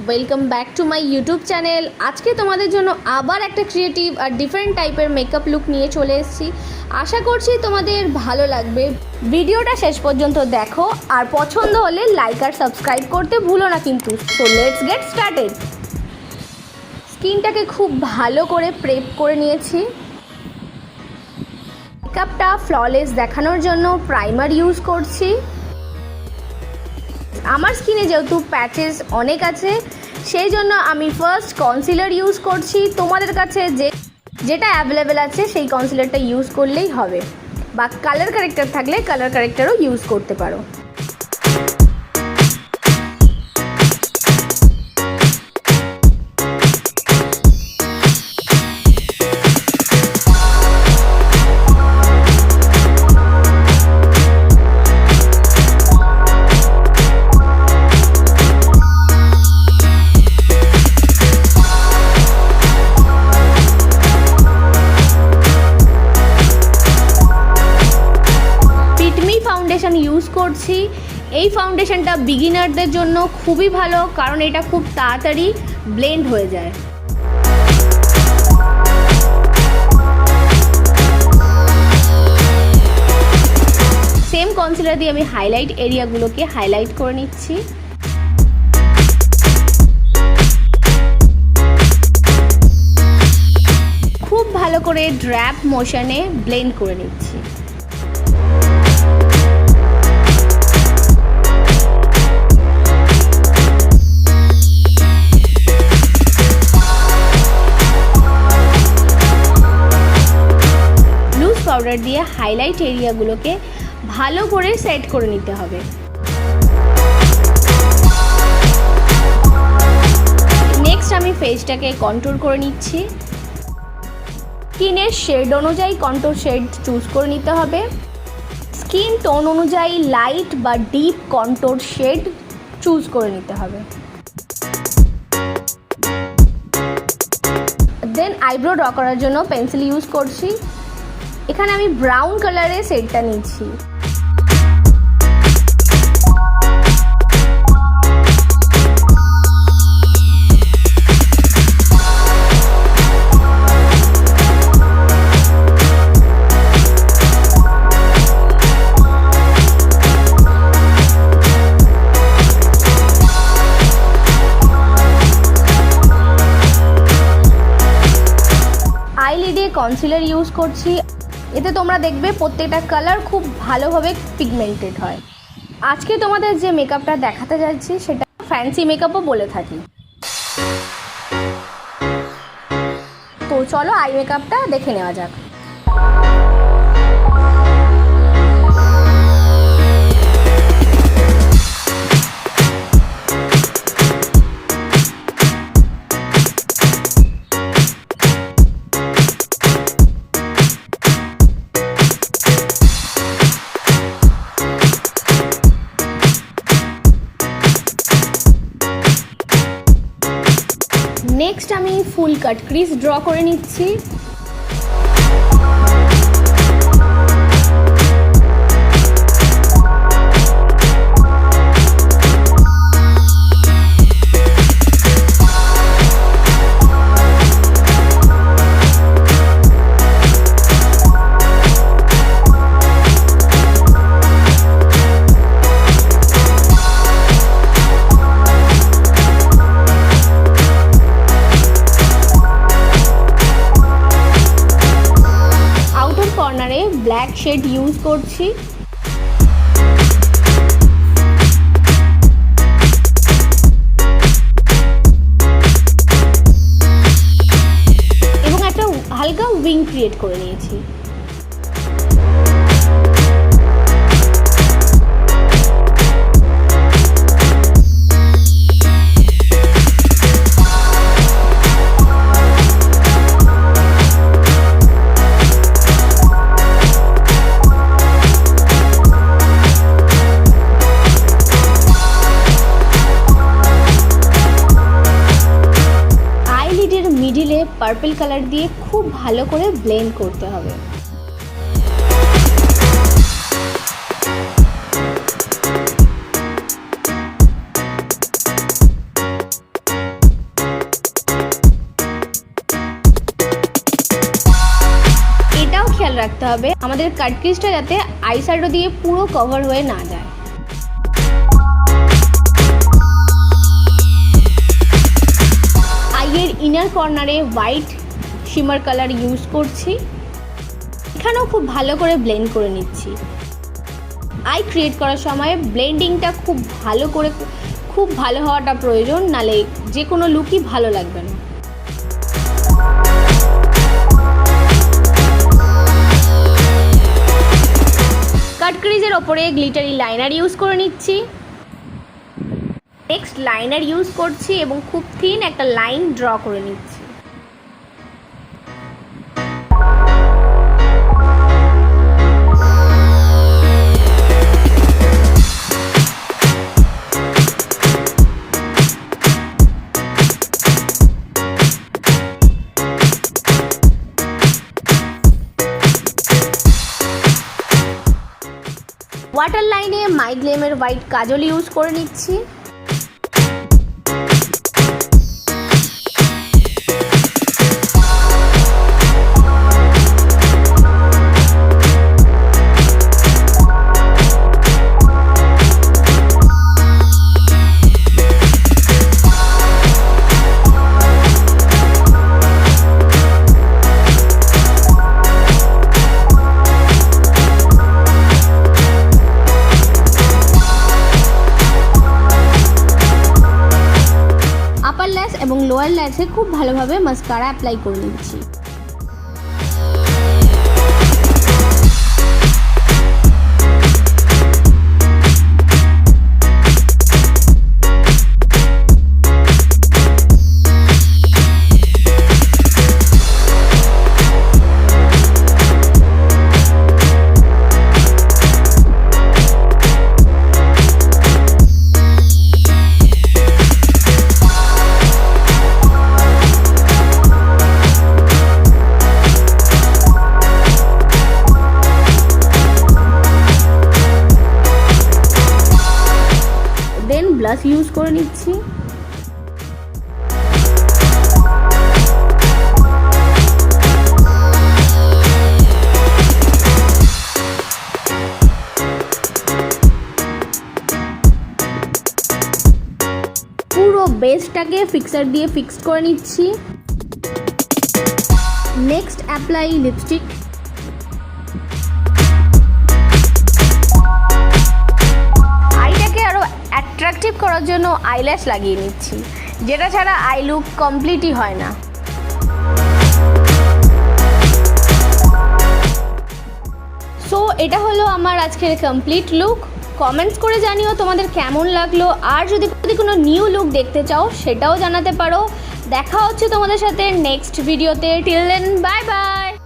Welcome back to my YouTube channel. আজকে তোমাদের জন্য আবার একটা ক্রিয়েটিভ আর ডিফারেন্ট টাইপের মেকআপ লুক নিয়ে চলে এসেছি। আশা করছি তোমাদের ভালো লাগবে। ভিডিওটা শেষ পর্যন্ত দেখো আর পছন্দ হলে লাইক আর সাবস্ক্রাইব করতে ভুলো না কিন্তু। So let's get started. স্কিনটাকে খুব ভালো করে প্রেপ করে নিয়েছি। মেকআপটা ফ্ললেস দেখানোর জন্য প্রাইমার ইউজ করছি। আমার স্কিনে যেহেতু প্যাচেস অনেক আছে সেই জন্য আমি ফার্স্ট কনসিলার ইউজ করছি। তোমাদের কাছে যেটা অ্যাভেলেবেল আছে সেই কনসিলারটা ইউজ করলেই হবে, বা কালার কারেক্টার থাকলে কালার কারেক্টারও ইউজ করতে পারো। ফাউন্ডেশন ইউজ করছি। এই ফাউন্ডেশনটা বিগিনারদের জন্য খুবই ভালো, কারণ এটা খুব তাড়াতাড়ি ব্লেন্ড হয়ে যায়। সেম কনসিলার দিয়ে আমি হাইলাইট এরিয়াগুলোকে হাইলাইট করে নিচ্ছি। খুব ভালো করে ড্র্যাপ মোশনে ব্লেন্ড করে নিচ্ছি। পাউডার দিয়ে হাইলাইট এরিয়াগুলোকে ভালো করে সেট করে নিতে হবে। নেক্সট আমি ফেসটাকে কন্ট্রোল করে নিচ্ছি। স্কিনের শেড অনুযায়ী কন্ট্রোল শেড চুজ করে নিতে হবে। স্কিন টোন অনুযায়ী লাইট বা ডিপ কন্ট্রোল শেড চুজ করে নিতে হবে। দেন আইব্রো ড্র করার জন্য পেন্সিল ইউজ করছি। এখানে আমি ব্রাউন কালারের শেডটা নিচ্ছি। আইলিডে কনসিলার ইউজ করছি। এতে তোমরা দেখবে প্রত্যেকটা কালার খুব ভালোভাবে পিগমেন্টেড হয়। আজকে তোমাদের যে মেকআপটা দেখাতে যাচ্ছি সেটা ফ্যান্সি মেকআপও বলে থাকি। তো চলো আই মেকআপটা দেখে নেওয়া যাক। নেক্সট আমি ফুল কাট ক্রিস ড্র করে নিচ্ছি। কর্নারে ব্ল্যাক শেড ইউজ করছি। এবং একটা হালকা উইং ক্রিয়েট করে নিয়েছি। মিডিলে পার্পল কালার দিয়ে খুব ভালো করে ব্লেন্ড করতে হবে। করতে হবে আমাদের কাট ক্রিজটা যাতে আই শ্যাডো দিয়ে পুরো কভার হয়ে না যায়। আইয়ের ইনার কর্নারে হোয়াইট শিমার কালার ইউজ করছি, এখানেও খুব ভালো করে ব্লেন্ড করে নিচ্ছি। আই ক্রিয়েট করার সময় ব্লেন্ডিংটা খুব ভালো হওয়াটা প্রয়োজন, নালে যে কোনো লুকই ভালো লাগবে না। কাট ক্রিজের ওপরে গ্লিটারি লাইনার ইউজ করে নিচ্ছি। নেক্সট লাইনার ইউজ করছি এবং খুব থিন একটা লাইন ড্র করে নিচ্ছি। ওয়াটার লাইনে মাই গ্লেমের হোয়াইট কাজল ইউজ করে নিচ্ছি। এবং লোয়ার ল্যাশে খুব ভালোভাবে মাস্কারা অ্যাপ্লাই করে নিচ্ছি। ব্লাশ ইউজ করে নিচ্ছি। পুরো বেসটাকে ফিক্সার দিয়ে ফিক্সড করে নিচ্ছি। Next apply lipstick. অ্যাট্রাকটিভ করার জন্য আইল্যাশ লাগিয়ে নিচ্ছি, যেটা ছাড়া আই লুক কমপ্লিটই হয় না। সো এটা হলো আমার আজকের কমপ্লিট লুক। কমেন্টস করে জানিও তোমাদের কেমন লাগলো, আর যদি কোনো নিউ লুক দেখতে চাও সেটাও জানাতে পারো। দেখা হচ্ছে তোমাদের সাথে নেক্সট ভিডিওতে। Till then bye by.